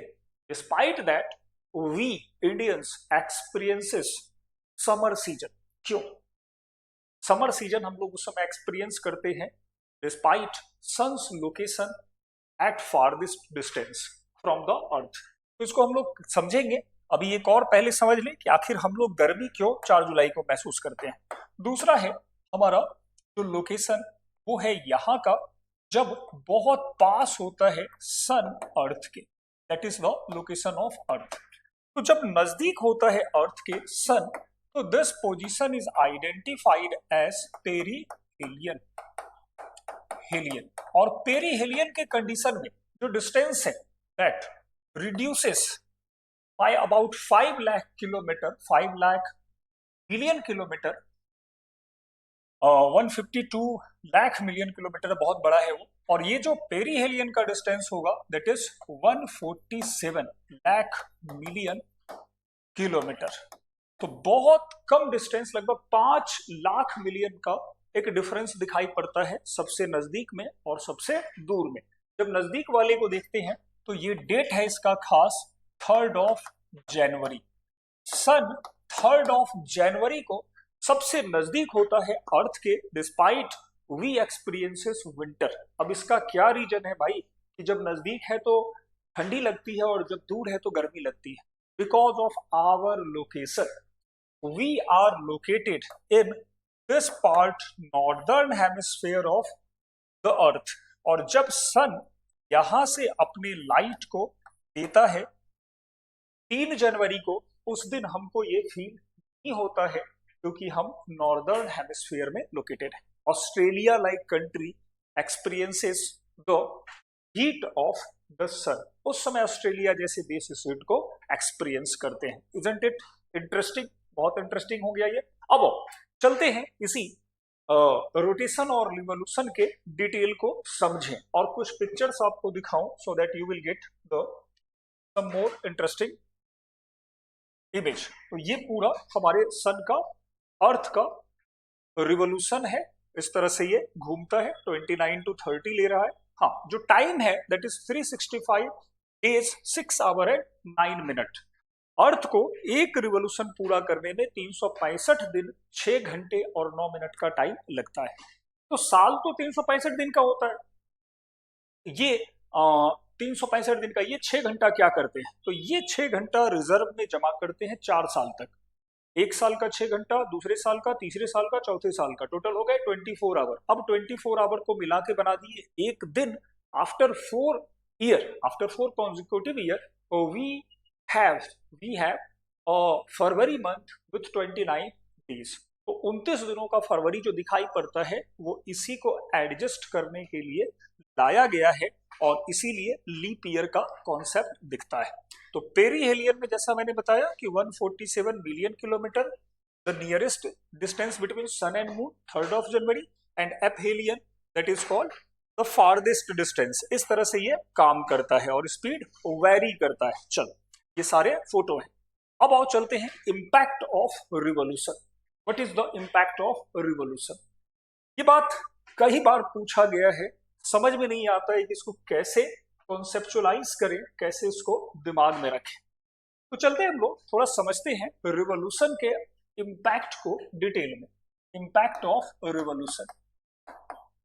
despite that we Indians experiences summer season. क्यों समर सीजन हम लोग उस समय एक्सपीरियंस करते हैं? Despite sun's location at farthest distance from the earth. तो इसको हम लोग समझेंगे। अभी एक और पहले समझ लें कि आखिर हम लोग गर्मी क्यों 4 जुलाई को महसूस करते हैं। दूसरा है हमारा जो लोकेशन, वो है यहाँ का जब बहुत पास होता है सन अर्थ के, that is the location of earth. तो जब नजदीक होता है अर्थ के सन, तो this position is identified as perihelion. Helion, और पेरीहेलियन के कंडीशन में जो डिस्टेंस है that reduces by about 5 lakh kilometre, 5 lakh million kilometre, 152 lakh million kilometre, बहुत बड़ा है वो। और ये जो पेरीहेलियन का डिस्टेंस होगा that is 147 lakh million kilometre. तो बहुत कम डिस्टेंस, लगभग 5 लाख मिलियन का एक डिफरेंस दिखाई पड़ता है सबसे नजदीक में और सबसे दूर में। जब नजदीक वाले को देखते हैं तो ये डेट है इसका खास 3rd of January. Sun 3rd of जनवरी को सबसे नजदीक होता है अर्थ के, डिस्पाइट वी एक्सपीरियंसेस विंटर। अब इसका क्या रीजन है भाई कि जब नजदीक है तो ठंडी लगती है और जब दूर है तो गर्मी लगती है? Because of our location, we are located in this part northern hemisphere of the earth. और जब सन यहां से अपने लाइट को देता है 3 जनवरी को, उस दिन हमको ये फील नहीं होता है क्योंकि हम नॉर्दर्न हेमिस्फीयर में लोकेटेड है। Australia like country experiences the heat of the sun. उस समय ऑस्ट्रेलिया जैसे देश इस हीट को एक्सपीरियंस करते हैं। Isn't it interesting? बहुत इंटरेस्टिंग हो गया ये। अब चलते हैं इसी रोटेशन और रिवोल्यूशन के डिटेल को समझें और कुछ पिक्चर्स आपको दिखाऊं so that you will get the some more interesting image. तो ये पूरा हमारे सन का, अर्थ का रिवोल्यूशन है। इस तरह से ये घूमता है, 29 to 30 ले रहा है। हाँ, जो टाइम है that is 365 days 6 hour and 9 minute. Earth को एक रिवोल्यूशन पूरा करने में 365 दिन 6 घंटे और 9 मिनट का टाइम लगता है। तो साल तो 365 दिन का होता है, ये 365 दिन का ये 6 घंटा क्या करते हैं? तो ये 6 घंटा रिजर्व में जमा करते हैं 4 साल तक। एक साल का 6 घंटा, दूसरे साल का, तीसरे साल का, चौथे साल का, टोटल हो गए 24 आवर। अब 24 आवर को मिला के बना दिए एक दिन। After 4 year, after 4 consecutive year, we have February month with 29 days. तो 29 दिनों का फरवरी जो दिखाई पड़ता है वो इसी को एडजस्ट करने के लिए लाया गया है और इसीलिए लीप ईयर का कॉन्सेप्ट दिखता है। तो पेरीहेलियन में जैसा मैंने बताया कि 147 million kilometre, the nearest distance between sun and moon 3rd of January, and aphelion that is called the farthest distance. इस तरह से ये काम करता है और स्पीड वेरी करता है। चलो, ये सारे फोटो हैं। अब आओ चलते हैं impact of revolution. What is the impact of revolution? ये बात कई बार पूछा गया है, समझ में नहीं आता है कि इसको कैसे कॉन्सेप्चुअलाइज करें, कैसे इसको दिमाग में रखें। तो चलते हैं हम लोग थोड़ा समझते हैं रिवोल्यूशन के इम्पैक्ट को डिटेल में। Impact of revolution,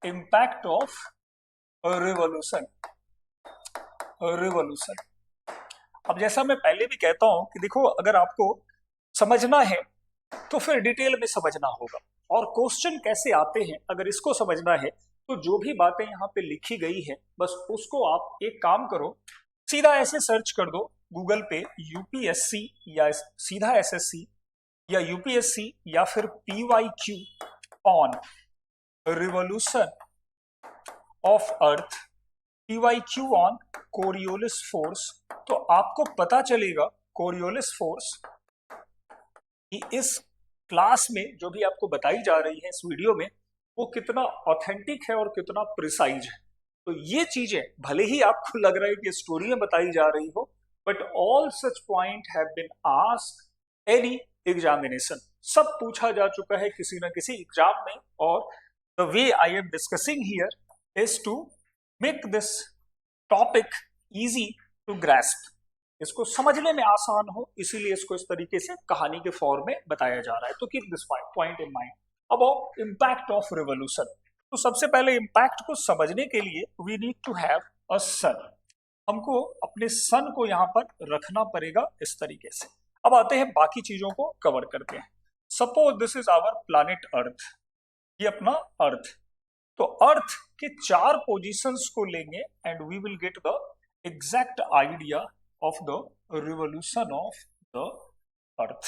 impact of revolution, revolution. अब जैसा मैं पहले भी कहता हूं कि देखो, अगर आपको समझना है तो फिर डिटेल में समझना होगा। और क्वेश्चन कैसे आते हैं अगर इसको समझना है तो जो भी बातें यहाँ पे लिखी गई है बस उसको आप एक काम करो, सीधा ऐसे सर्च कर दो गूगल पे यूपीएससी या सीधा एसएससी या यूपीएससी या फिर PYQ on revolution of earth, PYQ on Coriolis force, तो आपको पता चलेगा कोरियोलिस फोर्स कि इस क्लास में जो भी आपको बताई जा रही है इस वीडियो में वो कितना ऑथेंटिक है और कितना प्रिसाइज है। तो ये चीजें भले ही आपको लग रहा है कि स्टोरी में बताई जा रही हो, but all such point have been asked any examination, सब पूछा जा चुका है किसी ना किसी एग्जाम में। और the way I am discussing here is to make this topic easy to grasp, इसको समझने में आसान हो, इसीलिए इसको इस तरीके से कहानी के फॉर्म में बताया जा रहा है। तो keep this point in mind. About impact of revolution, तो सबसे पहले इम्पैक्ट को समझने के लिए we need to have a sun, हमको अपने सन को यहाँ पर रखना पड़ेगा इस तरीके से। अब आते हैं बाकी चीजों को कवर करते हैं। Suppose this is our planet earth, ये अपना अर्थ, तो अर्थ के 4 पोजीशंस को लेंगे and we will get the exact idea of the revolution of the earth,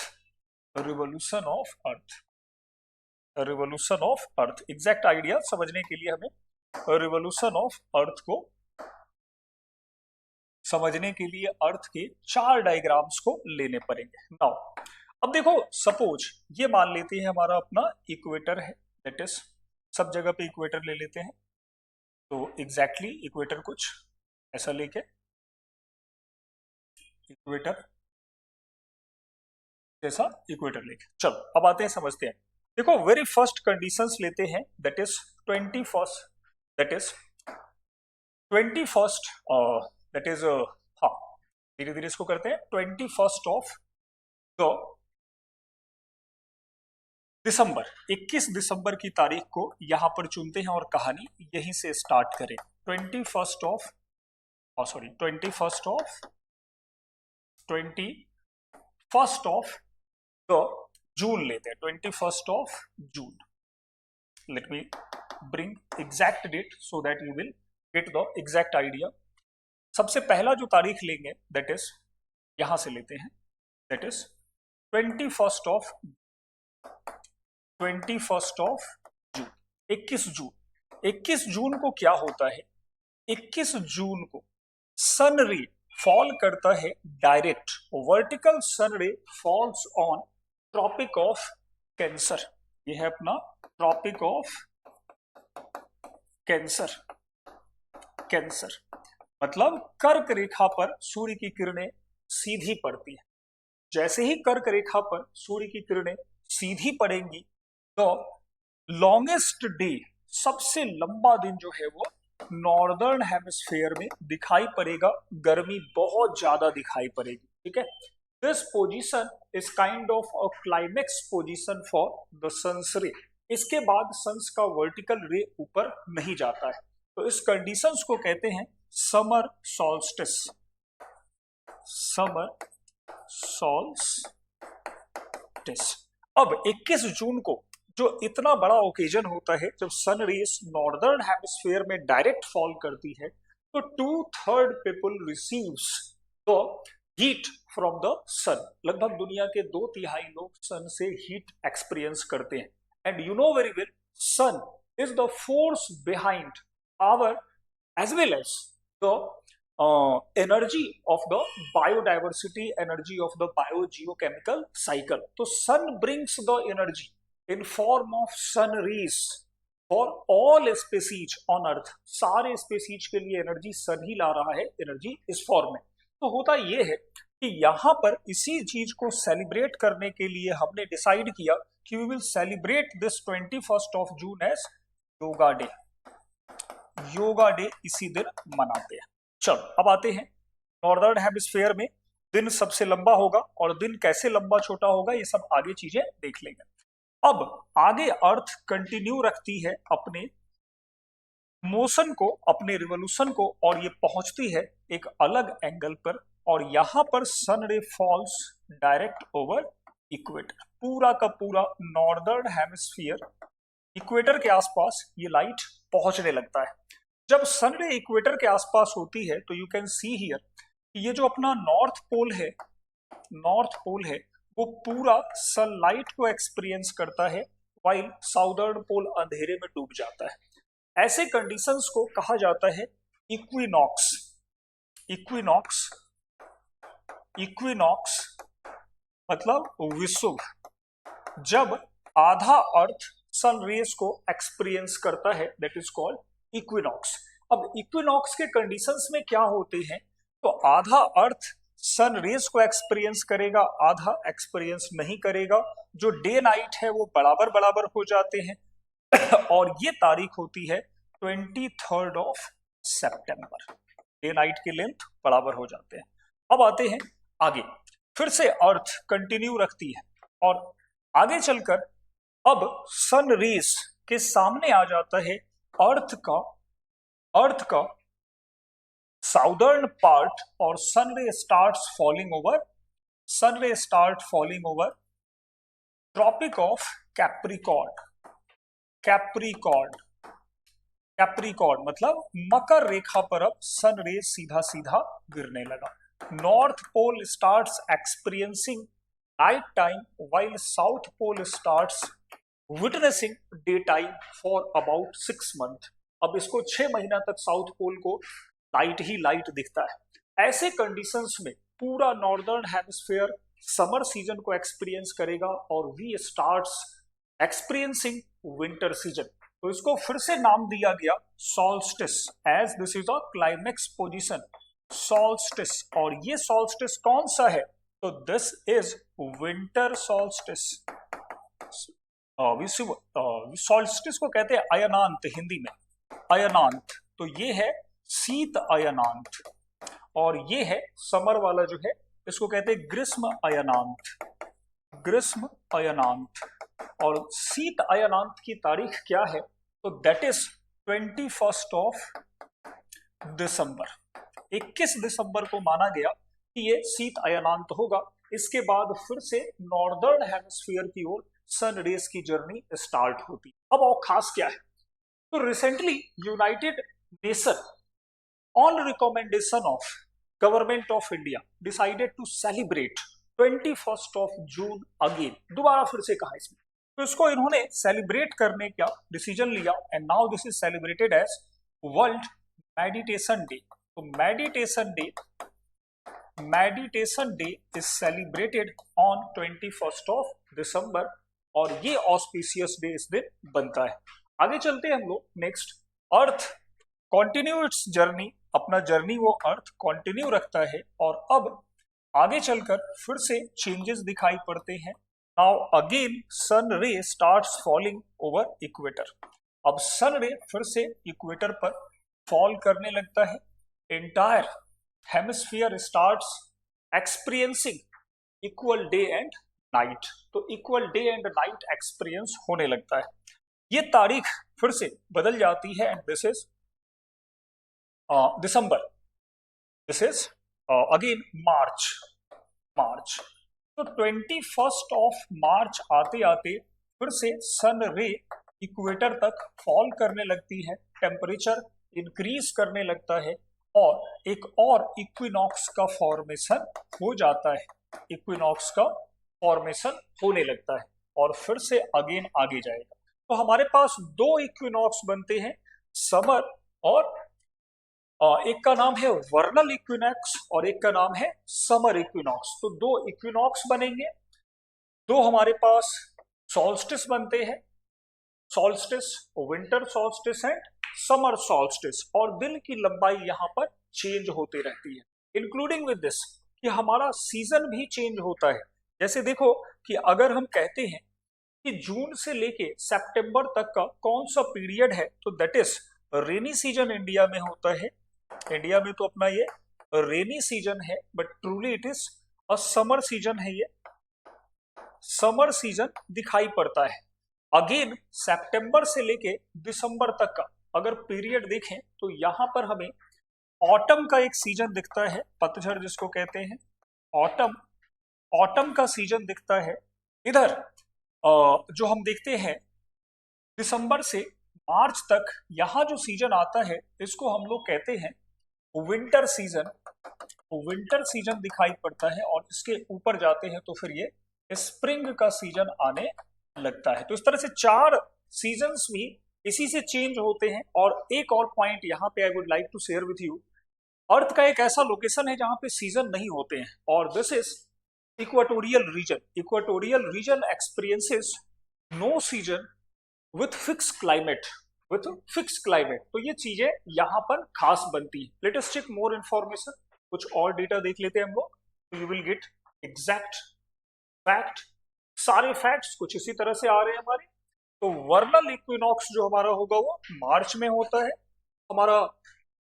revolution of earth, revolution of earth. Exact idea समझने के लिए हमें रिवोल्यूशन ऑफ अर्थ को समझने के लिए अर्थ के 4 डायग्राम्स को लेने पड़ेंगे। नाउ अब देखो, सपोज ये मान लेते हैं हमारा अपना इक्वेटर है, दैट इज सब जगह पे इक्वेटर ले लेते हैं। तो एग्जैक्टली इक्वेटर कुछ ऐसा लेके, इक्वेटर जैसा इक्वेटर लेके, चलो अब आते हैं समझते हैं। देखो वेरी फर्स्ट कंडीशंस लेते हैं, that is 21st, that is 21st, that is हाँ धीरे धीरे इसको करते हैं। 21st ऑफ द दिसंबर, 21 दिसंबर की तारीख को यहां पर चुनते हैं और कहानी यहीं से स्टार्ट करें। 21st of 21st of the June लेते हैं, 21st of June. Let me bring exact date so that you will get the exact idea. सबसे पहला जो तारीख लेंगे दैट इज यहां से लेते हैं, दैट इज 21st ऑफ जून, 21 जून। 21 जून को क्या होता है, 21 जून को सन रे फॉल करता है direct, vertical sun ray falls on Tropic of Cancer. ये है अपना ट्रॉपिक ऑफ कैंसर, कैंसर मतलब कर्क रेखा पर सूर्य की किरणें सीधी पड़ती है। जैसे ही कर्क रेखा पर सूर्य की किरणें सीधी पड़ेंगी तो लॉन्गेस्ट डे, सबसे लंबा दिन जो है वो नॉर्दर्न हेमिस्फीयर में दिखाई पड़ेगा, गर्मी बहुत ज्यादा दिखाई पड़ेगी, ठीक है। This position is kind of a climax position for the sun's ray, इसके बाद सन्स का वर्टिकल रे ऊपर नहीं जाता है, तो इस कंडीशंस को कहते हैं समर सॉल्स्टिस, समर सॉल्स्टिस। अब 21 जून को जो इतना बड़ा ओकेजन होता है जब सन रेस नॉर्दर्न हेमिस्फीयर में डायरेक्ट फॉल करती है, तो 2/3 people receives the heat from the sun, लगभग दुनिया के 2/3 लोग सन से हीट एक्सपीरियंस करते हैं। And you know very well, sun is the force behind our as well as the energy of the biodiversity, energy of the biogeochemical cycle. तो sun brings the energy in form of sun rays for all species on earth, सारे species के लिए energy सन ही ला रहा है, energy इस form में। तो होता ये है कि यहाँ पर इसी चीज को सेलिब्रेट करने के लिए हमने डिसाइड किया कि we will celebrate this 21st of June as yoga day, yoga day इसी दिन मनाते हैं। चलो अब आते हैं, नॉर्दर्न हेमिस्फीयर में दिन सबसे लंबा होगा और दिन कैसे लंबा छोटा होगा ये सब आगे चीजें देख लेंगे। अब आगे अर्थ कंटिन्यू रखती है अपने मोशन को, अपने रिवोल्यूशन को, और ये पहुंचती है एक अलग एंगल पर, और यहां पर सन ray false direct over equator, पूरा का पूरा नॉर्दर्न हेमिस्फीयर इक्वेटर के आसपास ये लाइट पहुंचने लगता है। जब सन रे इक्वेटर के आसपास होती है तो यू कैन सी हियर कि ये जो अपना नॉर्थ पोल है वो पूरा सनलाइट को एक्सपीरियंस करता है, वाइल साउदर्न पोल अंधेरे में डूब जाता है। ऐसे कंडीशंस को कहा जाता है इक्विनॉक्स। इक्विनॉक्स मतलब विषुव, जब आधा अर्थ सन रेज को एक्सपीरियंस करता है, दैट इज कॉल्ड इक्विनॉक्स। अब इक्विनॉक्स के कंडीशंस में क्या होते हैं, तो आधा अर्थ सन रेज को एक्सपीरियंस करेगा, आधा एक्सपीरियंस नहीं करेगा। जो डे नाइट है वो बराबर बराबर हो जाते हैं और ये तारीख होती है 23 ऑफ सितंबर। डे नाइट की लेंथ बराबर हो जाते हैं। अब आते हैं आगे, फिर से अर्थ कंटिन्यू रखती है और आगे चलकर अब सन रेज के सामने आ जाता है अर्थ का साउदर्न पार्ट और sun ray starts falling over Tropic of Capricorn मतलब मकर रेखा पर अब सन रे सीधा सीधा गिरने लगा। North pole starts experiencing night time while south pole starts witnessing day time for about 6 months। अब इसको 6 महीना तक साउथ पोल को लाइट ही लाइट दिखता है। ऐसे कंडीशंस में पूरा नॉर्दर्न हेमिस्फीयर समर सीजन को एक्सपीरियंस करेगा और we starts experiencing winter season. तो इसको फिर से नाम दिया गया solstice, as this is a climax position solstice. और ये सॉल्स्टिस कौन सा है, तो this is winter solstice. Solstice को कहते हैं अयनांत, हिंदी में अयनांत। तो ये है शीत अयनांत और ये है समर वाला जो है इसको कहते हैं ग्रीष्म अयनांत। और शीत अयनांत की तारीख क्या है, तो दैट इज 21 ऑफ दिसंबर। 21 दिसंबर को माना गया कि ये शीत अयनांत होगा। इसके बाद फिर से नॉर्दर्न हेमिस्फीयर की ओर सन रेज की जर्नी स्टार्ट होती। अब और खास क्या है, तो recently United Nation on recommendation of government of India decided to celebrate 21 of June again. दोबारा फिर से कहा इसमें, तो इसको इन्होंने सेलिब्रेट करने का डिसीजन लिया and now this is celebrated as world meditation day. तो meditation day is celebrated on 21 of December और ये ऑस्पिशियस डे इस दिन बनता है। आगे चलते हैं हम लोग नेक्स्ट। अर्थ कंटिन्यू इट्स जर्नी, अपना जर्नी वो अर्थ कंटिन्यू रखता है और अब आगे चलकर फिर से चेंजेस दिखाई पड़ते हैं। नाउ अगेन सन ray starts falling over equator. अब सन रे फिर से इक्वेटर पर फॉल करने लगता है। Entire hemisphere starts experiencing equal day and night. तो equal day and night experience होने लगता है। ये तारीख फिर से बदल जाती है and this is December, this is again March. तो 21 ऑफ मार्च आते आते फिर से सन रे इक्वेटर तक फॉल करने लगती है, टेम्परेचर इंक्रीज करने लगता है और एक और इक्विनॉक्स का फॉर्मेशन हो जाता है। इक्विनॉक्स का फॉर्मेशन होने लगता है और फिर से अगेन आगे जाएगा। तो हमारे पास दो इक्विनॉक्स बनते हैं, समर और एक का नाम है वर्नल इक्विनॉक्स और एक का नाम है समर इक्विनॉक्स। तो दो इक्विनॉक्स बनेंगे। दो हमारे पास सॉल्स्टिस बनते हैं, solstice winter solstice and summer solstice. और दिन की लंबाई यहाँ पर चेंज होती रहती है, इंक्लूडिंग विद दिस कि हमारा सीजन भी चेंज होता है। जैसे देखो कि अगर हम कहते हैं कि जून से लेके सितंबर तक का कौन सा पीरियड है, तो that is rainy season India में होता है। इंडिया में तो अपना ये रेनी सीजन है, but truly it is a summer season है। ये समर सीजन दिखाई पड़ता है। अगेन सितंबर से लेके दिसंबर तक का अगर पीरियड देखें तो यहां पर हमें ऑटम का एक सीजन दिखता है, पतझड़ जिसको कहते हैं, ऑटम का सीजन दिखता है। इधर जो हम देखते हैं दिसंबर से मार्च तक यहां जो सीजन आता है इसको हम लोग कहते हैं विंटर सीजन। विंटर सीजन दिखाई पड़ता है और इसके ऊपर जाते हैं तो फिर ये स्प्रिंग का सीजन आने लगता है। तो इस तरह से 4 सीजन्स भी इसी से चेंज होते हैं। और एक और पॉइंट यहाँ पे I would like to share with you, earth का एक ऐसा लोकेशन है जहां पे सीजन नहीं होते हैं और this is equatorial region. Equatorial region experiences no season with fix climate, with fix climate. तो ये चीजें यहाँ पर खास बनती है। Let us check more information, कुछ और डेटा देख लेते हैं हम लोग, तो you will get exact fact. सारे फैक्ट्स कुछ इसी तरह से आ रहे हैं हमारे। तो वर्नल इक्विनॉक्स जो हमारा होगा वो मार्च में होता है, हमारा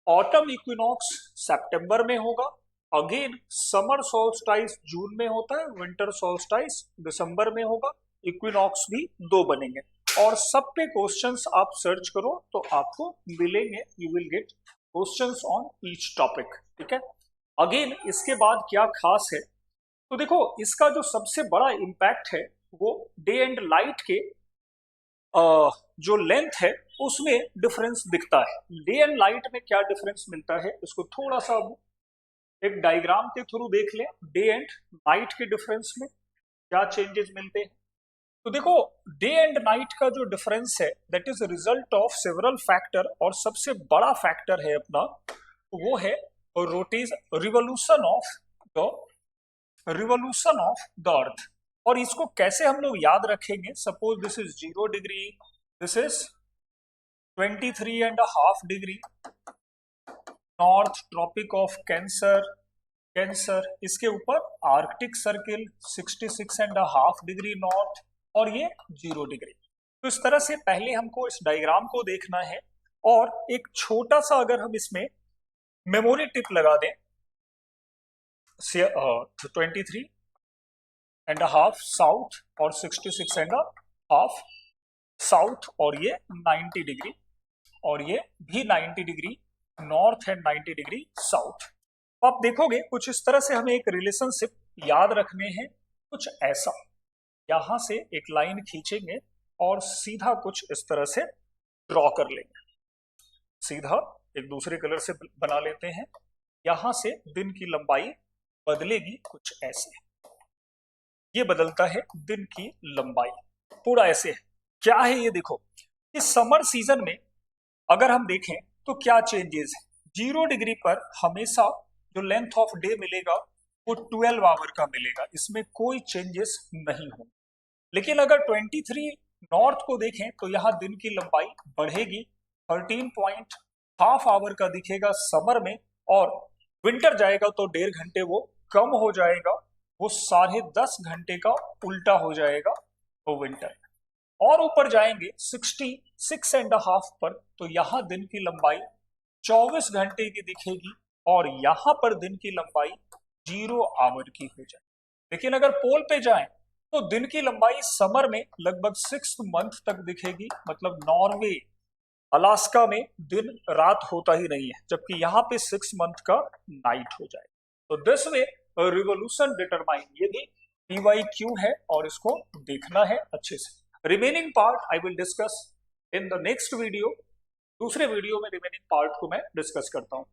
ऑटम इक्विनॉक्स सितंबर में होगा, अगेन समर सोल्स्टाइस जून में होता है, विंटर सोल्स्टाइस दिसंबर में होगा, इक्विनॉक्स भी 2 बनेंगे। और सब पे क्वेश्चंस आप सर्च करो तो आपको मिलेंगे, you will gate questions on each topic, ठीक है। अगेन इसके बाद क्या खास है, तो देखो इसका जो सबसे बड़ा इम्पैक्ट है वो डे एंड लाइट के जो लेंथ है उसमें डिफरेंस दिखता है। डे एंड लाइट में क्या डिफरेंस मिलता है, इसको थोड़ा सा एक डायग्राम के थ्रू देख लें। डे एंड नाइट के डिफरेंस में क्या चेंजेस मिलते हैं, तो देखो डे एंड नाइट का जो डिफरेंस है that is result of several factor, और सबसे बड़ा फैक्टर है अपना वो है रिवोल्यूशन ऑफ द अर्थ। और इसको कैसे हम लोग याद रखेंगे, suppose this is 0 degree, this is 23.5 degree north, Tropic of Cancer, इसके ऊपर आर्कटिक सर्किल 66.5 डिग्री नॉर्थ, और ये 0 डिग्री। तो इस तरह से पहले हमको इस डायग्राम को देखना है। और एक छोटा सा अगर हम इसमें मेमोरी टिप लगा दें, 23.5 साउथ और 66.5 साउथ, और ये 90 डिग्री, और ये भी 90 degree north and 90 degree south. तो आप देखोगे कुछ इस तरह से हमें एक रिलेशनशिप याद रखने हैं, कुछ ऐसा। यहां से एक लाइन खींचेंगे और सीधा कुछ इस तरह से ड्रॉ कर लेंगे, सीधा एक दूसरे कलर से बना लेते हैं। यहां से दिन की लंबाई बदलेगी कुछ ऐसे, ये बदलता है दिन की लंबाई, पूरा ऐसे है। क्या है ये देखो, इस समर सीजन में अगर हम देखें तो क्या चेंजेस है। 0 डिग्री पर हमेशा जो लेंथ ऑफ डे मिलेगा वो 12 आवर का मिलेगा, इसमें कोई चेंजेस नहीं होंगे। लेकिन अगर 23 नॉर्थ को देखें तो यहाँ दिन की लंबाई बढ़ेगी, 13.5 आवर का दिखेगा समर में, और विंटर जाएगा तो 1.5 घंटे वो कम हो जाएगा, वो 10.5 घंटे का उल्टा हो जाएगा वो विंटर। और ऊपर जाएंगे 66.5 पर, तो यहाँ दिन की लंबाई 24 घंटे की दिखेगी, और यहाँ पर दिन की लंबाई 0 आवर की हो जाए। लेकिन अगर पोल पे जाएं तो दिन की लंबाई समर में लगभग 6 मंथ तक दिखेगी, मतलब नॉर्वे अलास्का में दिन रात होता ही नहीं है, जबकि यहाँ पे 6 मंथ का नाइट हो जाए। तो दिस वे रिवोल्यूशन डिटरमाइन, ये भी PYQ है और इसको देखना है अच्छे से। Remaining part I will discuss in the next video. दूसरे वीडियो में रिमेनिंग पार्ट को मैं डिस्कस करता हूँ।